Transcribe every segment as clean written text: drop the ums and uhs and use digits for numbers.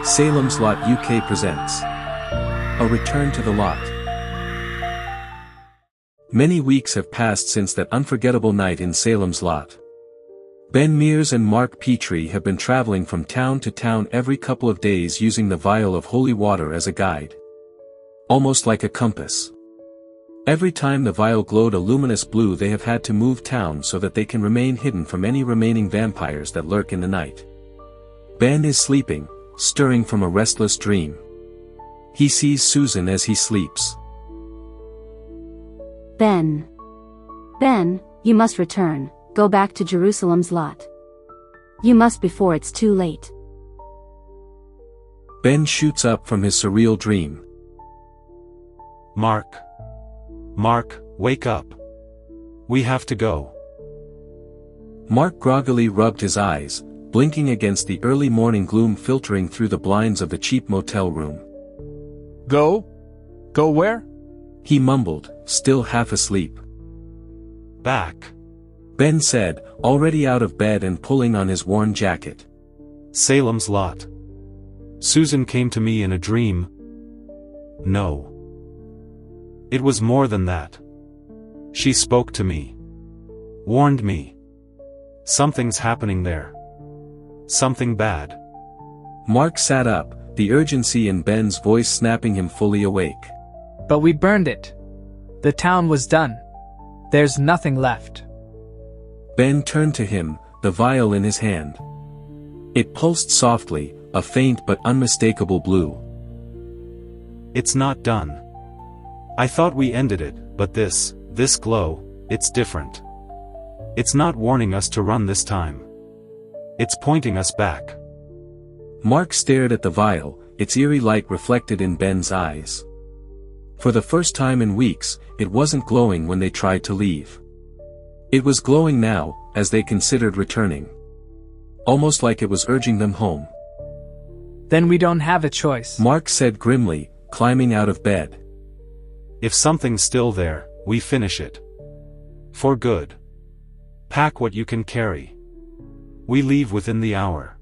Salems Lot UK presents A Return to the Lot. Many weeks have passed since that unforgettable night in Salem's Lot. Ben Mears and Mark Petrie have been traveling from town to town every couple of days using the vial of holy water as a guide. Almost like a compass. Every time the vial glowed a luminous blue, they have had to move town so that they can remain hidden from any remaining vampires that lurk in the night. Ben is sleeping, stirring from a restless dream. He sees Susan as he sleeps. Ben, you must return, go back to Jerusalem's Lot. You must before it's too late. Ben shoots up from his surreal dream. Mark, wake up. We have to go. Mark groggily rubbed his eyes, blinking against the early morning gloom filtering through the blinds of the cheap motel room. Go? Go where? He mumbled, still half asleep. Back. Ben said, already out of bed and pulling on his worn jacket. Salem's Lot. Susan came to me in a dream. No. It was more than that. She spoke to me. Warned me. Something's happening there. Something bad. Mark sat up, the urgency in Ben's voice snapping him fully awake. But we burned it. The town was done. There's nothing left. Ben turned to him, the vial in his hand. It pulsed softly, a faint but unmistakable blue. It's not done. I thought we ended it, but this glow, it's different. It's not warning us to run this time. It's pointing us back. Mark stared at the vial, its eerie light reflected in Ben's eyes. For the first time in weeks, it wasn't glowing when they tried to leave. It was glowing now, as they considered returning. Almost like it was urging them home. Then we don't have a choice. Mark said grimly, climbing out of bed. If something's still there, we finish it. For good. Pack what you can carry. We leave within the hour.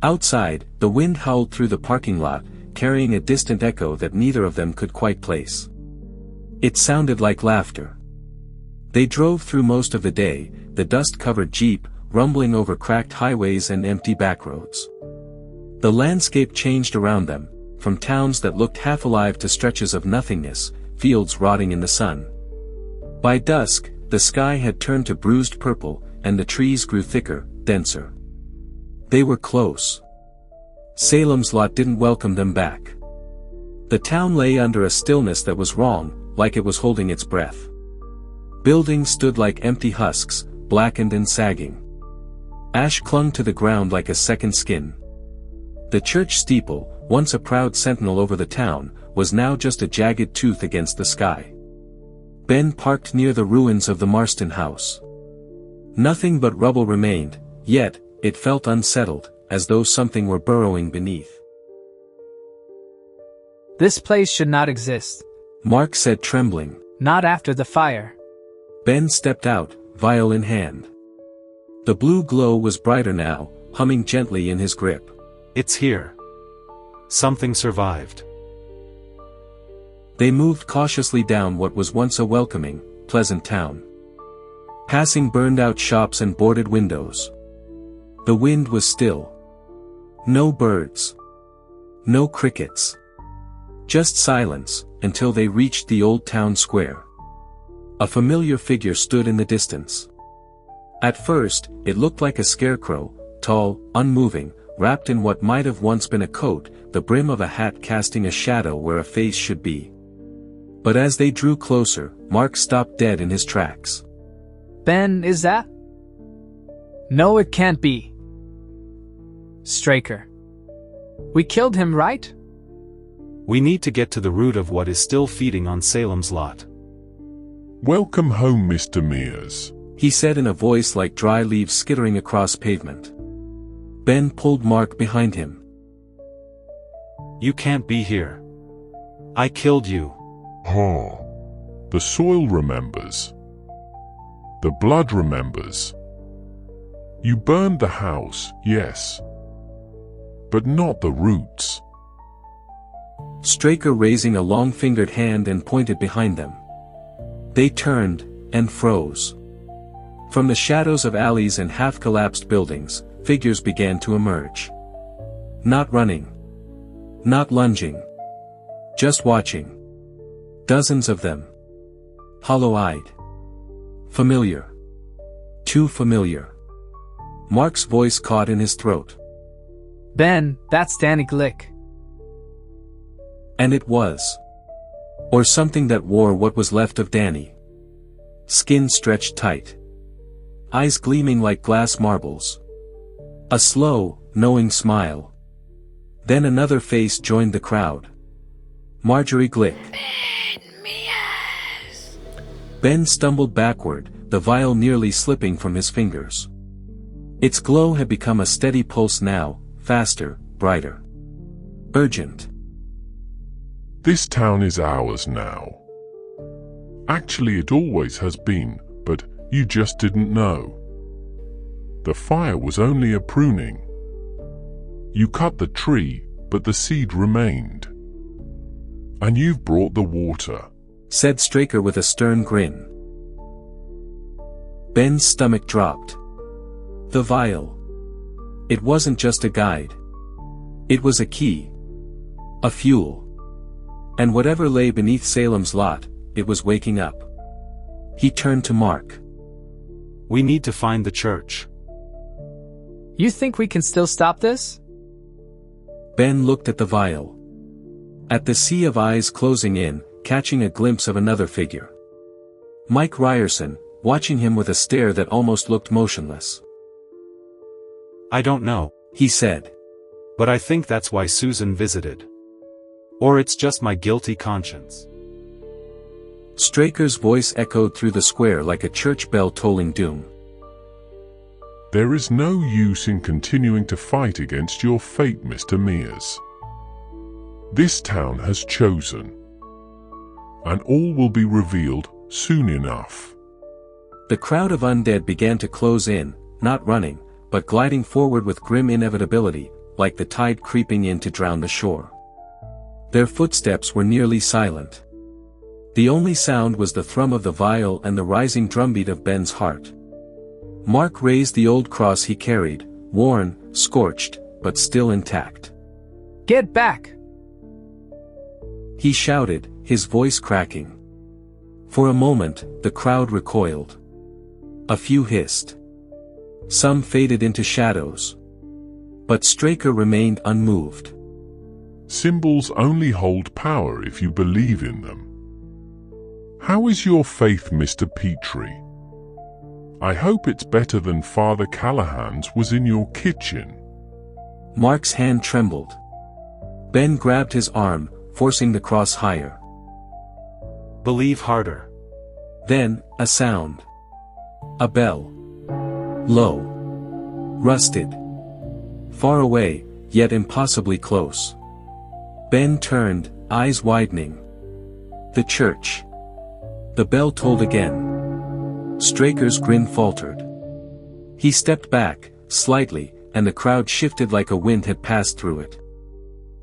Outside, the wind howled through the parking lot, carrying a distant echo that neither of them could quite place. It sounded like laughter. They drove through most of the day, the dust-covered Jeep, rumbling over cracked highways and empty backroads. The landscape changed around them, from towns that looked half alive to stretches of nothingness, fields rotting in the sun. By dusk, the sky had turned to bruised purple, and the trees grew thicker, denser. They were close. Salem's Lot didn't welcome them back. The town lay under a stillness that was wrong, like it was holding its breath. Buildings stood like empty husks, blackened and sagging. Ash clung to the ground like a second skin. The church steeple, once a proud sentinel over the town, was now just a jagged tooth against the sky. Ben parked near the ruins of the Marston house. Nothing but rubble remained, yet, it felt unsettled, as though something were burrowing beneath. This place should not exist. Mark said trembling. Not after the fire. Ben stepped out, vial in hand. The blue glow was brighter now, humming gently in his grip. It's here. Something survived. They moved cautiously down what was once a welcoming, pleasant town. Passing burned-out shops and boarded windows. The wind was still. No birds. No crickets. Just silence, until they reached the old town square. A familiar figure stood in the distance. At first, it looked like a scarecrow, tall, unmoving, wrapped in what might have once been a coat, the brim of a hat casting a shadow where a face should be. But as they drew closer, Mark stopped dead in his tracks. Ben, is that? No, it can't be. Straker. We killed him, right? We need to get to the root of what is still feeding on Salem's Lot. Welcome home, Mr. Mears, he said in a voice like dry leaves skittering across pavement. Ben pulled Mark behind him. You can't be here. I killed you. Ha. The soil remembers. The blood remembers. You burned the house, yes. But not the roots. Straker raising a long-fingered hand and pointed behind them. They turned, and froze. From the shadows of alleys and half-collapsed buildings, figures began to emerge. Not running. Not lunging. Just watching. Dozens of them. Hollow-eyed. Familiar. Too familiar. Mark's voice caught in his throat. Ben, that's Danny Glick. And it was. Or something that wore what was left of Danny. Skin stretched tight. Eyes gleaming like glass marbles. A slow, knowing smile. Then another face joined the crowd. Marjorie Glick. Ben stumbled backward, the vial nearly slipping from his fingers. Its glow had become a steady pulse now, faster, brighter. Urgent. This town is ours now. Actually, it always has been, but you just didn't know. The fire was only a pruning. You cut the tree, but the seed remained. And you've brought the water, said Straker with a stern grin. Ben's stomach dropped. The vial. It wasn't just a guide. It was a key. A fuel. And whatever lay beneath Salem's lot, it was waking up. He turned to Mark. We need to find the church. You think we can still stop this? Ben looked at the vial. At the sea of eyes closing in, catching a glimpse of another figure. Mike Ryerson, watching him with a stare that almost looked motionless. I don't know, he said. But I think that's why Susan visited. Or it's just my guilty conscience. Straker's voice echoed through the square like a church bell tolling doom. There is no use in continuing to fight against your fate, Mr. Mears. This town has chosen. And all will be revealed soon enough. The crowd of undead began to close in, not running, but gliding forward with grim inevitability, like the tide creeping in to drown the shore. Their footsteps were nearly silent. The only sound was the thrum of the vial and the rising drumbeat of Ben's heart. Mark raised the old cross he carried, worn, scorched, but still intact. Get back! He shouted, his voice cracking. For a moment, the crowd recoiled. A few hissed. Some faded into shadows. But Straker remained unmoved. Symbols only hold power if you believe in them. How is your faith, Mr. Petrie? I hope it's better than Father Callahan's was in your kitchen. Mark's hand trembled. Ben grabbed his arm, forcing the cross higher. Believe harder. Then, a sound. A bell. Low. Rusted. Far away, yet impossibly close. Ben turned, eyes widening. The church. The bell tolled again. Straker's grin faltered. He stepped back, slightly, and the crowd shifted like a wind had passed through it.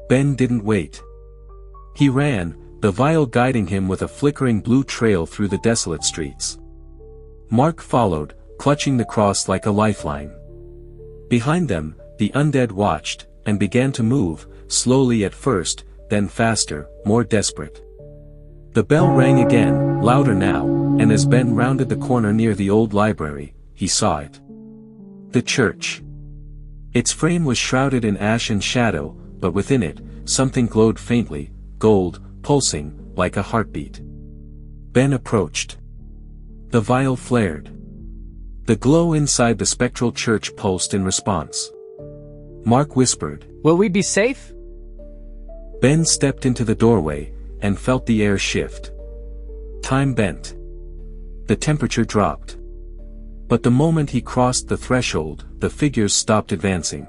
Ben didn't wait. He ran, the vial guiding him with a flickering blue trail through the desolate streets. Mark followed, clutching the cross like a lifeline. Behind them, the undead watched, and began to move, slowly at first, then faster, more desperate. The bell rang again, louder now, and as Ben rounded the corner near the old library, he saw it. The church. Its frame was shrouded in ash and shadow, but within it, something glowed faintly, gold, pulsing, like a heartbeat. Ben approached. The vial flared. The glow inside the spectral church pulsed in response. Mark whispered, Will we be safe? Ben stepped into the doorway, and felt the air shift. Time bent. The temperature dropped. But the moment he crossed the threshold, the figures stopped advancing.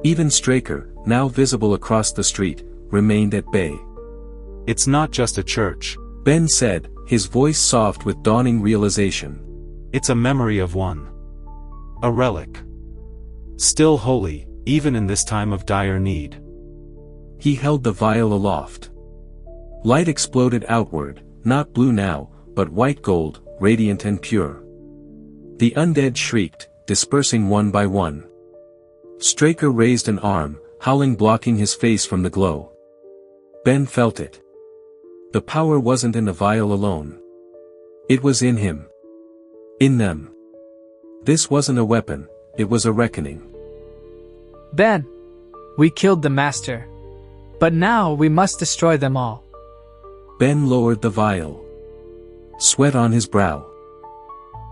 Even Straker, now visible across the street, remained at bay. It's not just a church, Ben said, his voice soft with dawning realization. It's a memory of one. A relic. Still holy, even in this time of dire need. He held the vial aloft. Light exploded outward, not blue now, but white gold, radiant and pure. The undead shrieked, dispersing one by one. Straker raised an arm, howling, blocking his face from the glow. Ben felt it. The power wasn't in the vial alone. It was in him. In them. This wasn't a weapon, it was a reckoning. Ben, we killed the master. But now we must destroy them all. Ben lowered the vial. Sweat on his brow.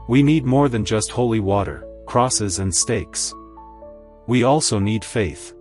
We need more than just holy water, crosses and stakes. We also need faith.